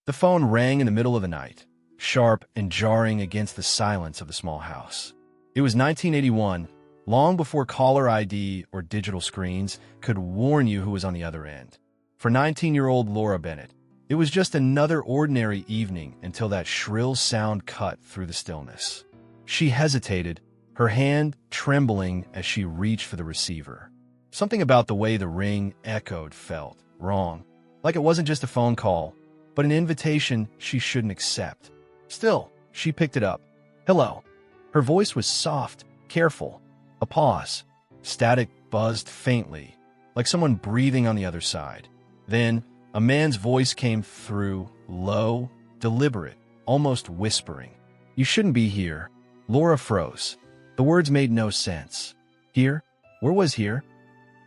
The phone rang in the middle of the night, sharp and jarring against the silence of the small house. It was 1981, long before caller ID or digital screens could warn you who was on the other end. For 19-year-old Laura Bennett, it was just another ordinary evening until that shrill sound cut through the stillness. She hesitated, her hand trembling as she reached for the receiver. Something about the way the ring echoed felt wrong, like it wasn't just a phone call, but an invitation she shouldn't accept. Still, she picked it up. "Hello." Her voice was soft, careful. A pause. Static buzzed faintly, like someone breathing on the other side. Then, a man's voice came through, low, deliberate, almost whispering. "You shouldn't be here." Laura froze. The words made no sense. Here? Where was here?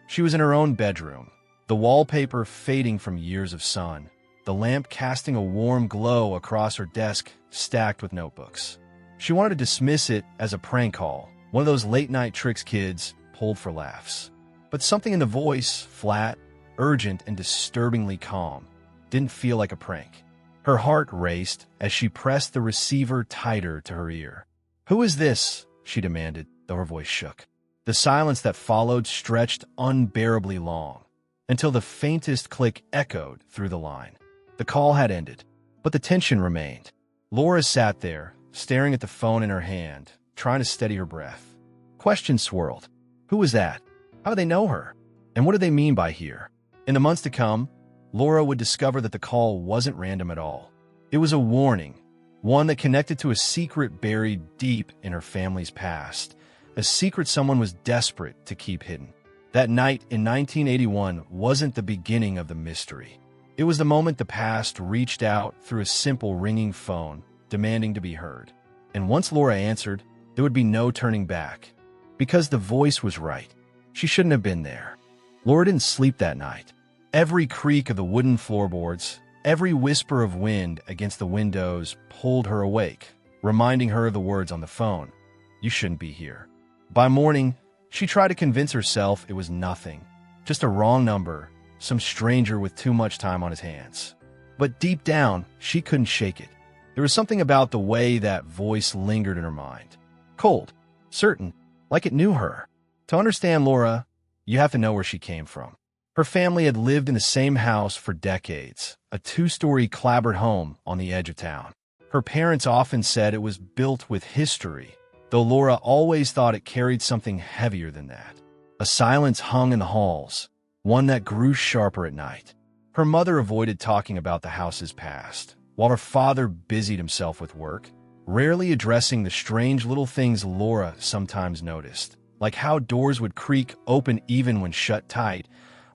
She was in her own bedroom, the wallpaper fading from years of sun, the lamp casting a warm glow across her desk stacked with notebooks. She wanted to dismiss it as a prank call, one of those late-night tricks kids pulled for laughs. But something in the voice, flat, urgent, and disturbingly calm, didn't feel like a prank. Her heart raced as she pressed the receiver tighter to her ear. "Who is this?" she demanded, though her voice shook. The silence that followed stretched unbearably long, until the faintest click echoed through the line. The call had ended, but the tension remained. Laura sat there, staring at the phone in her hand, trying to steady her breath. Questions swirled. Who was that? How do they know her? And what do they mean by here? In the months to come, Laura would discover that the call wasn't random at all. It was a warning, one that connected to a secret buried deep in her family's past, a secret someone was desperate to keep hidden. That night in 1981 wasn't the beginning of the mystery. It was the moment the past reached out through a simple ringing phone, demanding to be heard. And once Laura answered, there would be no turning back. Because the voice was right. She shouldn't have been there. Laura didn't sleep that night. Every creak of the wooden floorboards, every whisper of wind against the windows pulled her awake, reminding her of the words on the phone. "You shouldn't be here." By morning, she tried to convince herself it was nothing, just a wrong number, some stranger with too much time on his hands. But deep down, she couldn't shake it. There was something about the way that voice lingered in her mind. Cold, certain, like it knew her. To understand Laura, you have to know where she came from. Her family had lived in the same house for decades, a two-story clapboard home on the edge of town. Her parents often said it was built with history, though Laura always thought it carried something heavier than that. A silence hung in the halls, one that grew sharper at night. Her mother avoided talking about the house's past, while her father busied himself with work, rarely addressing the strange little things Laura sometimes noticed, like how doors would creak open even when shut tight,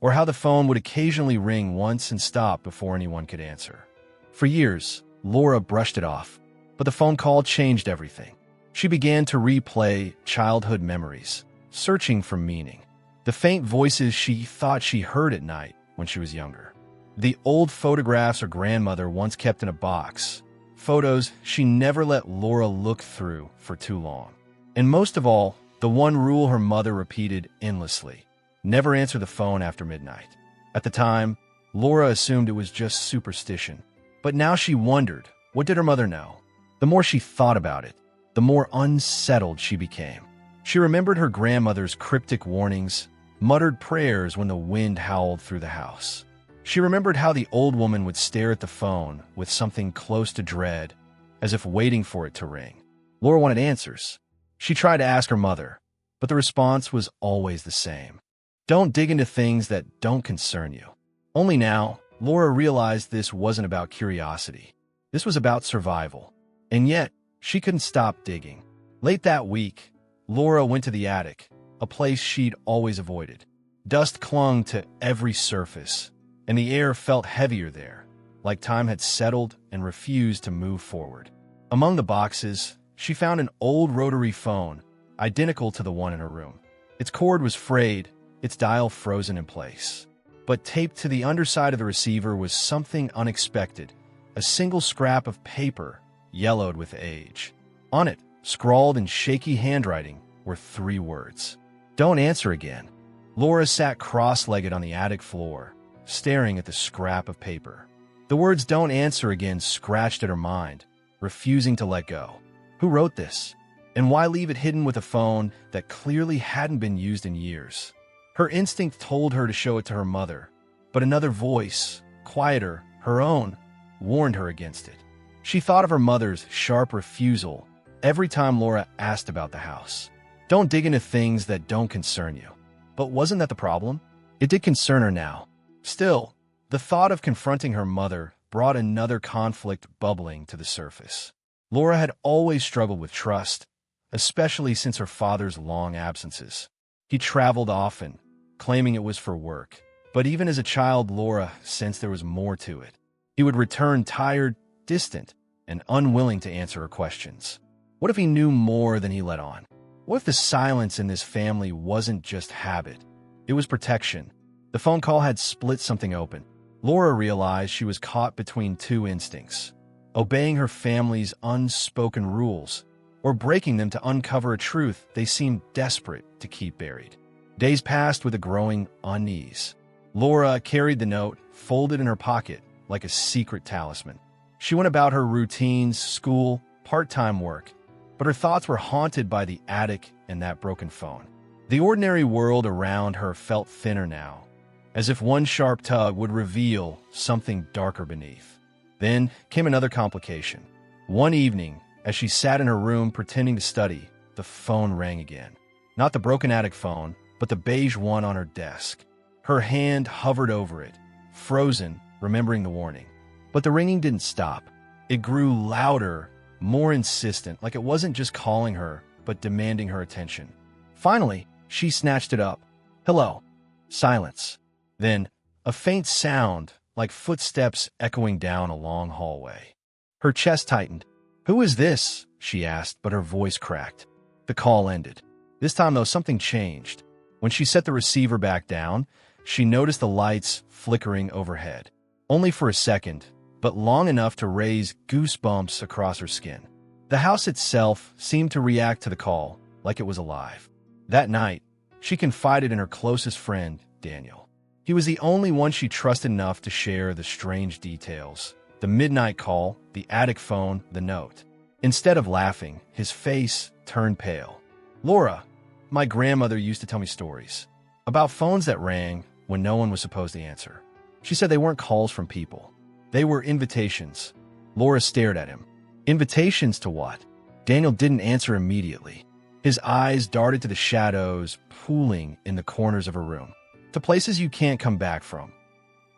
or how the phone would occasionally ring once and stop before anyone could answer. For years, Laura brushed it off, but the phone call changed everything. She began to replay childhood memories, searching for meaning. The faint voices she thought she heard at night when she was younger. The old photographs her grandmother once kept in a box. Photos she never let Laura look through for too long. And most of all, the one rule her mother repeated endlessly: never answer the phone after midnight. At the time, Laura assumed it was just superstition. But now she wondered, what did her mother know? The more she thought about it, the more unsettled she became. She remembered her grandmother's cryptic warnings, muttered prayers when the wind howled through the house. She remembered how the old woman would stare at the phone with something close to dread, as if waiting for it to ring. Laura wanted answers. She tried to ask her mother, but the response was always the same. Don't dig into things that don't concern you. Only now, Laura realized this wasn't about curiosity. This was about survival. And yet, she couldn't stop digging. Late that week, Laura went to the attic, a place she'd always avoided. Dust clung to every surface, and the air felt heavier there, like time had settled and refused to move forward. Among the boxes, she found an old rotary phone, identical to the one in her room. Its cord was frayed, its dial frozen in place. But taped to the underside of the receiver was something unexpected, a single scrap of paper, yellowed with age. On it, scrawled in shaky handwriting, were 3 words. Don't answer again. Laura sat cross-legged on the attic floor, staring at the scrap of paper. The words "don't answer again" scratched at her mind, refusing to let go. Who wrote this? And why leave it hidden with a phone that clearly hadn't been used in years? Her instinct told her to show it to her mother, but another voice, quieter, her own, warned her against it. She thought of her mother's sharp refusal every time Laura asked about the house. Don't dig into things that don't concern you. But wasn't that the problem? It did concern her now. Still, the thought of confronting her mother brought another conflict bubbling to the surface. Laura had always struggled with trust, especially since her father's long absences. He traveled often, claiming it was for work. But even as a child, Laura sensed there was more to it. He would return tired, distant, and unwilling to answer her questions. What if he knew more than he let on? What if the silence in this family wasn't just habit? It was protection. The phone call had split something open. Laura realized she was caught between two instincts: obeying her family's unspoken rules, or breaking them to uncover a truth they seemed desperate to keep buried. Days passed with a growing unease. Laura carried the note, folded in her pocket, like a secret talisman. She went about her routines, school, part-time work, but her thoughts were haunted by the attic and that broken phone. The ordinary world around her felt thinner now, as if one sharp tug would reveal something darker beneath. Then came another complication. One evening, as she sat in her room pretending to study, the phone rang again. Not the broken attic phone, but the beige one on her desk. Her hand hovered over it, frozen, remembering the warning. But the ringing didn't stop. It grew louder, more insistent, like it wasn't just calling her, but demanding her attention. Finally, she snatched it up. "Hello." Silence. Then, a faint sound, like footsteps echoing down a long hallway. Her chest tightened. "Who is this?" she asked, but her voice cracked. The call ended. This time, though, something changed. When she set the receiver back down, she noticed the lights flickering overhead. Only for a second, but long enough to raise goosebumps across her skin. The house itself seemed to react to the call like it was alive. That night, she confided in her closest friend, Daniel. He was the only one she trusted enough to share the strange details: the midnight call, the attic phone, the note. Instead of laughing, his face turned pale. "Laura, my grandmother used to tell me stories about phones that rang when no one was supposed to answer. She said they weren't calls from people. They were invitations." Laura stared at him. Invitations to what? Daniel didn't answer immediately. His eyes darted to the shadows pooling in the corners of her room. To places you can't come back from.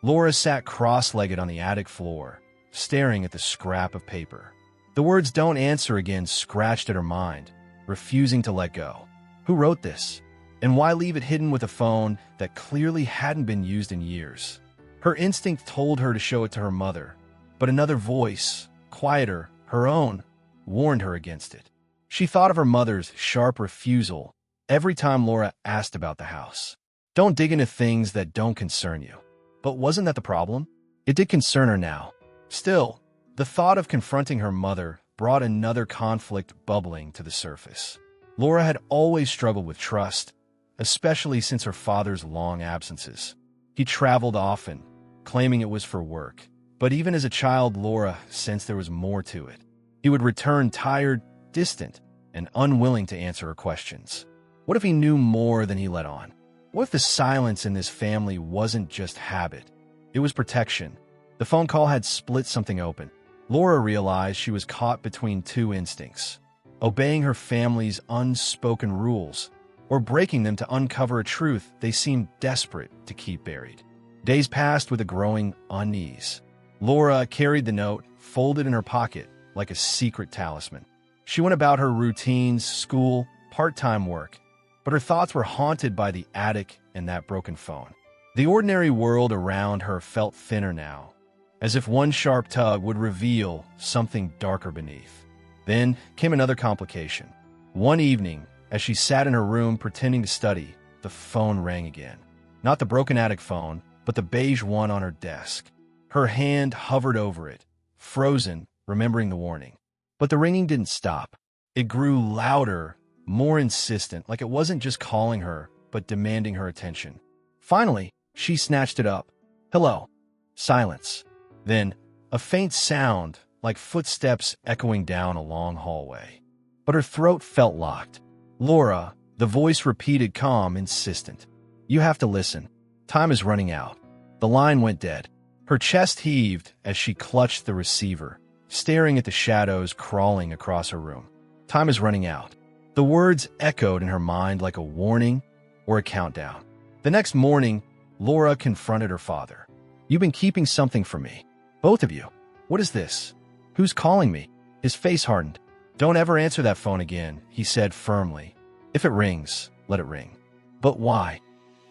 Laura sat cross-legged on the attic floor, staring at the scrap of paper. The words "don't answer again" scratched at her mind, refusing to let go. Who wrote this? And why leave it hidden with a phone that clearly hadn't been used in years? Her instinct told her to show it to her mother, but another voice, quieter, her own, warned her against it. She thought of her mother's sharp refusal every time Laura asked about the house. Don't dig into things that don't concern you. But wasn't that the problem? It did concern her now. Still, the thought of confronting her mother brought another conflict bubbling to the surface. Laura had always struggled with trust, especially since her father's long absences. He traveled often, claiming it was for work. But even as a child, Laura sensed there was more to it. He would return tired, distant, and unwilling to answer her questions. What if he knew more than he let on? What if the silence in this family wasn't just habit? It was protection. The phone call had split something open. Laura realized she was caught between two instincts: obeying her family's unspoken rules, or breaking them to uncover a truth they seemed desperate to keep buried. Days passed with a growing unease. Laura carried the note, folded in her pocket, like a secret talisman. She went about her routines, school, part-time work, but her thoughts were haunted by the attic and that broken phone. The ordinary world around her felt thinner now, as if one sharp tug would reveal something darker beneath. Then came another complication. One evening, as she sat in her room pretending to study, the phone rang again. Not the broken attic phone, but the beige one on her desk. Her hand hovered over it, frozen, remembering the warning. But the ringing didn't stop. It grew louder, more insistent, like it wasn't just calling her, but demanding her attention. Finally, she snatched it up. "Hello." Silence. Then, A faint sound, like footsteps echoing down a long hallway. But her throat felt locked. "Laura," the voice repeated, calm, insistent. "You have to listen. Time is running out." The line went dead. Her chest heaved as she clutched the receiver, staring at the shadows crawling across her room. "Time is running out." The words echoed in her mind like a warning or a countdown. The next morning, Laura confronted her father. "You've been keeping something from me. Both of you. What is this? Who's calling me?" His face hardened. "Don't ever answer that phone again," he said firmly. "If it rings, let it ring." "But why?"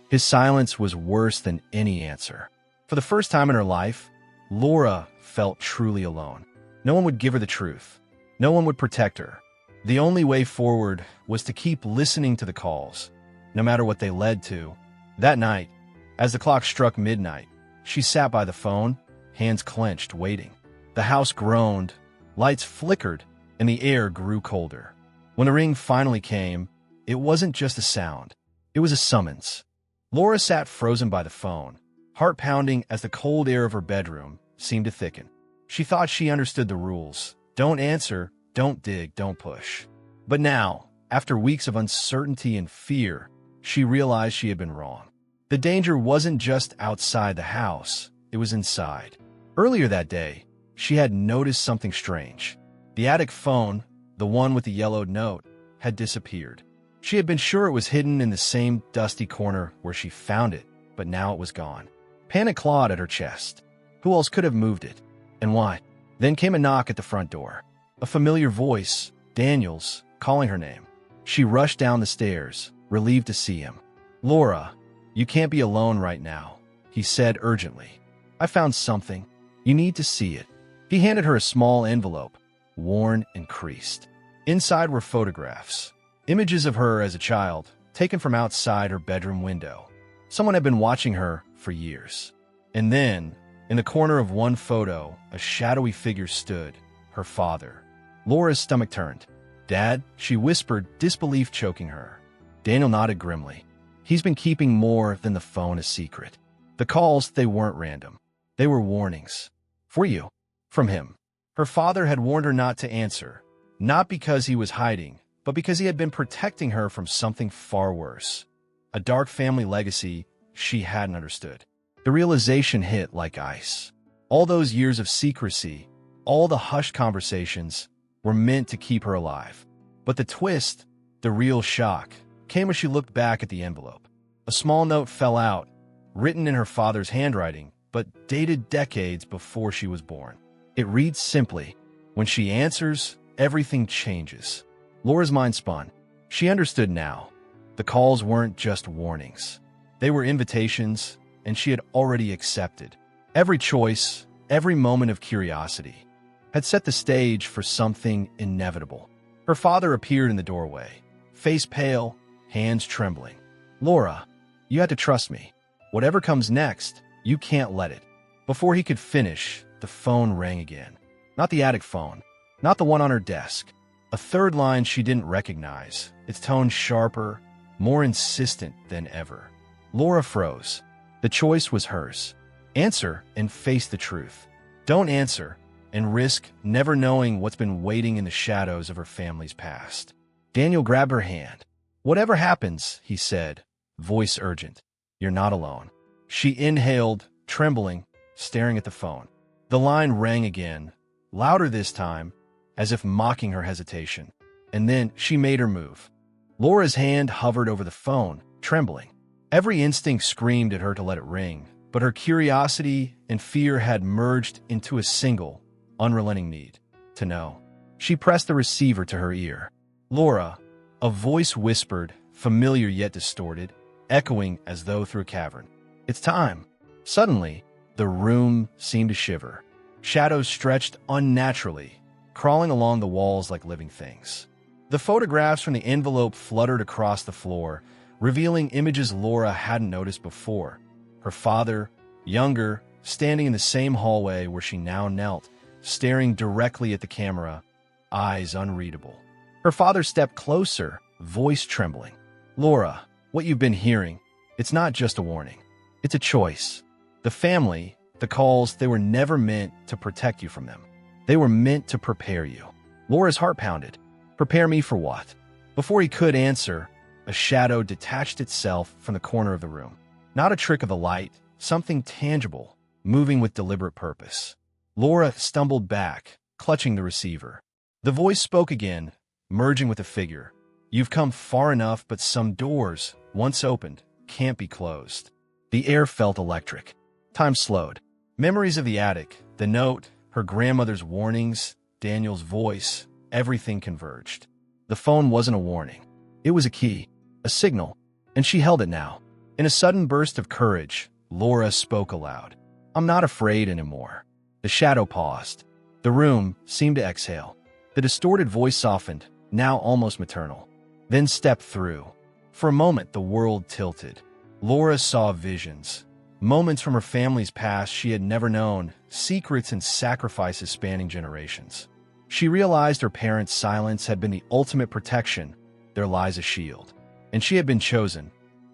His silence was worse than any answer. For the first time in her life, Laura felt truly alone. No one would give her the truth. No one would protect her. The only way forward was to keep listening to the calls, no matter what they led to. That night, as the clock struck midnight, she sat by the phone, hands clenched, waiting. The house groaned, lights flickered, and the air grew colder. When the ring finally came, it wasn't just a sound. It was a summons. Laura sat frozen by the phone, heart pounding as the cold air of her bedroom seemed to thicken. She thought she understood the rules. Don't answer, don't dig, don't push. But now, after weeks of uncertainty and fear, she realized she had been wrong. The danger wasn't just outside the house, it was inside. Earlier that day, she had noticed something strange. The attic phone, the one with the yellowed note, had disappeared. She had been sure it was hidden in the same dusty corner where she found it, but now it was gone. Panic clawed at her chest. Who else could have moved it? And why? Then came a knock at the front door. A familiar voice, Daniel's, calling her name. She rushed down the stairs, relieved to see him. "Laura, you can't be alone right now," he said urgently. "I found something. You need to see it." He handed her a small envelope, worn and creased. Inside were photographs, images of her as a child, taken from outside her bedroom window. Someone had been watching her for years. And then, in the corner of one photo, a shadowy figure stood, her father. Laura's stomach turned. "Dad," she whispered, disbelief choking her. Daniel nodded grimly. "He's been keeping more than the phone a secret." The calls, they weren't random. They were warnings. For you. From him. Her father had warned her not to answer, not because he was hiding, but because he had been protecting her from something far worse. A dark family legacy she hadn't understood. The realization hit like ice. All those years of secrecy, all the hushed conversations, were meant to keep her alive. But the twist, the real shock, came as she looked back at the envelope. A small note fell out, written in her father's handwriting, but dated decades before she was born. It reads simply, "When she answers, everything changes." Laura's mind spun. She understood now. The calls weren't just warnings. They were invitations, and she had already accepted. Every choice, every moment of curiosity, had set the stage for something inevitable. Her father appeared in the doorway, face pale, hands trembling. "Laura, you had to trust me. Whatever comes next, you can't let it." Before he could finish, the phone rang again. Not the attic phone, not the one on her desk. A third line she didn't recognize, its tone sharper, more insistent than ever. Laura froze. The choice was hers. Answer and face the truth. Don't answer and risk never knowing what's been waiting in the shadows of her family's past. Daniel grabbed her hand. "Whatever happens," he said, voice urgent, "you're not alone." She inhaled, trembling, staring at the phone. The line rang again, louder this time, as if mocking her hesitation. And then she made her move. Laura's hand hovered over the phone, trembling. Every instinct screamed at her to let it ring, but her curiosity and fear had merged into a single, unrelenting need to know. She pressed the receiver to her ear. "Laura," a voice whispered, familiar yet distorted, echoing as though through a cavern. "It's time." Suddenly, the room seemed to shiver. Shadows stretched unnaturally, crawling along the walls like living things. The photographs from the envelope fluttered across the floor, revealing images Laura hadn't noticed before. Her father, younger, standing in the same hallway where she now knelt, staring directly at the camera, eyes unreadable. Her father stepped closer, voice trembling. "Laura, what you've been hearing, it's not just a warning. It's a choice. The family, The calls, they were never meant to protect you from them. They were meant to prepare you. Laura's heart pounded. Prepare me for what? Before he could answer, a shadow detached itself from the corner of the room. Not a trick of the light, something tangible, moving with deliberate purpose. Laura stumbled back, clutching the receiver. The voice spoke again, merging with the figure. You've come far enough, but some doors, once opened, can't be closed. The air felt electric. Time slowed. Memories of the attic, the note, her grandmother's warnings, Daniel's voice, everything converged. The phone wasn't a warning. It was a key, a signal, and she held it now. In a sudden burst of courage, Laura spoke aloud. I'm not afraid anymore. The shadow paused. The room seemed to exhale. The distorted voice softened, now almost maternal. Then stepped through. For a moment, the world tilted. Laura saw visions. Moments from her family's past she had never known, secrets and sacrifices spanning generations. She realized her parents' silence had been the ultimate protection, their lies a shield. And she had been chosen,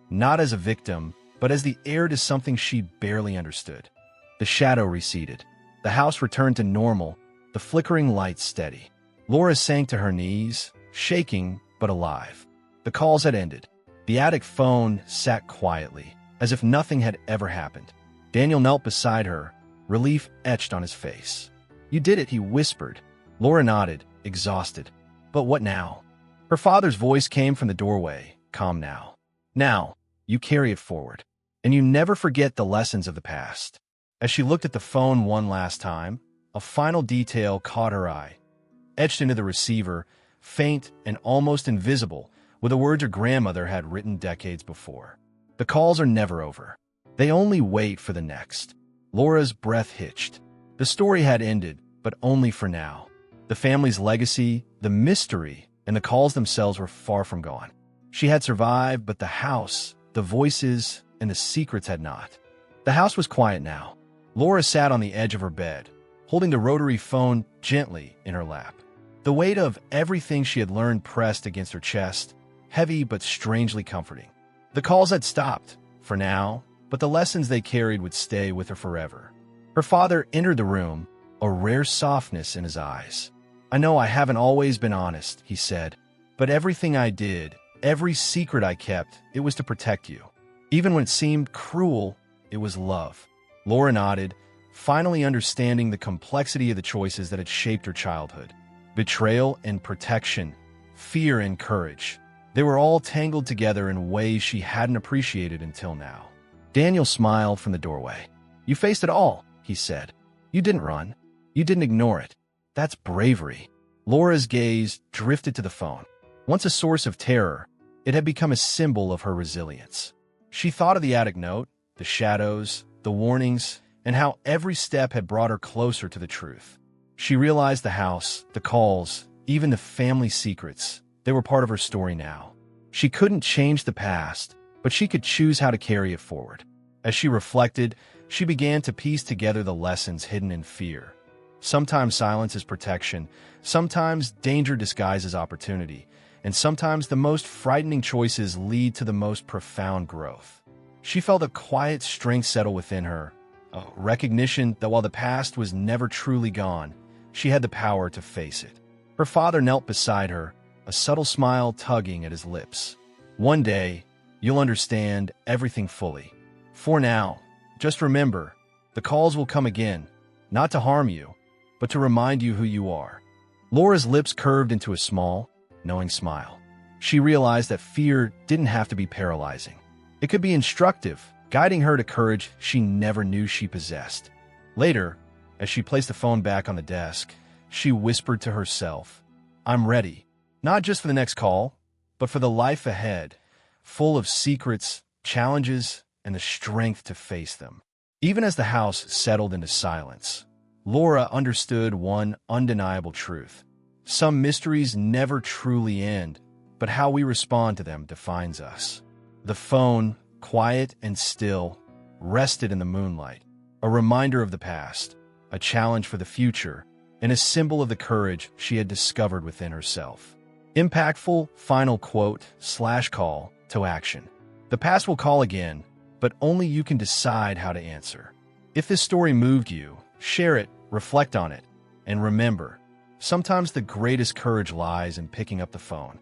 not as a victim, but as the heir to something she barely understood. The shadow receded. The house returned to normal, the flickering lights steady. Laura sank to her knees, shaking but alive. The calls had ended. The attic phone sat quietly, as if nothing had ever happened. Daniel knelt beside her, relief etched on his face. You did it, he whispered. Laura nodded, exhausted. But what now? Her father's voice came from the doorway, calm now. Now, you carry it forward, and you never forget the lessons of the past. As she looked at the phone one last time, a final detail caught her eye. Etched into the receiver, faint and almost invisible, were the words her grandmother had written decades before. The calls are never over. They only wait for the next. Laura's breath hitched. The story had ended, but only for now. The family's legacy, the mystery, and the calls themselves were far from gone. She had survived, but the house, the voices, and the secrets had not. The house was quiet now. Laura sat on the edge of her bed, holding the rotary phone gently in her lap. The weight of everything she had learned pressed against her chest, heavy but strangely comforting. The calls had stopped, for now, but the lessons they carried would stay with her forever. Her father entered the room, a rare softness in his eyes. I know I haven't always been honest, he said, but everything I did, every secret I kept, it was to protect you. Even when it seemed cruel, it was love. Laura nodded, finally understanding the complexity of the choices that had shaped her childhood. Betrayal and protection, fear and courage. They were all tangled together in ways she hadn't appreciated until now. Daniel smiled from the doorway. You faced it all, he said. You didn't run. You didn't ignore it. That's bravery. Laura's gaze drifted to the phone. Once a source of terror, it had become a symbol of her resilience. She thought of the attic note, the shadows, the warnings, and how every step had brought her closer to the truth. She realized the house, the calls, even the family secrets, they were part of her story now. She couldn't change the past, but she could choose how to carry it forward. As she reflected, she began to piece together the lessons hidden in fear. Sometimes silence is protection, sometimes danger disguises opportunity, and sometimes the most frightening choices lead to the most profound growth. She felt a quiet strength settle within her, a recognition that while the past was never truly gone, she had the power to face it. Her father knelt beside her, a subtle smile tugging at his lips. One day, you'll understand everything fully. For now, just remember, the calls will come again, not to harm you, but to remind you who you are. Laura's lips curved into a small, knowing smile. She realized that fear didn't have to be paralyzing. It could be instructive, guiding her to courage she never knew she possessed. Later, as she placed the phone back on the desk, she whispered to herself, I'm ready, not just for the next call, but for the life ahead, full of secrets, challenges, and the strength to face them. Even as the house settled into silence, Laura understood one undeniable truth. Some mysteries never truly end, but how we respond to them defines us. The phone, quiet and still, rested in the moonlight, a reminder of the past, a challenge for the future, and a symbol of the courage she had discovered within herself. Impactful final quote/call to action. The past will call again, but only you can decide how to answer. If this story moved you, share it, reflect on it, and remember, sometimes the greatest courage lies in picking up the phone.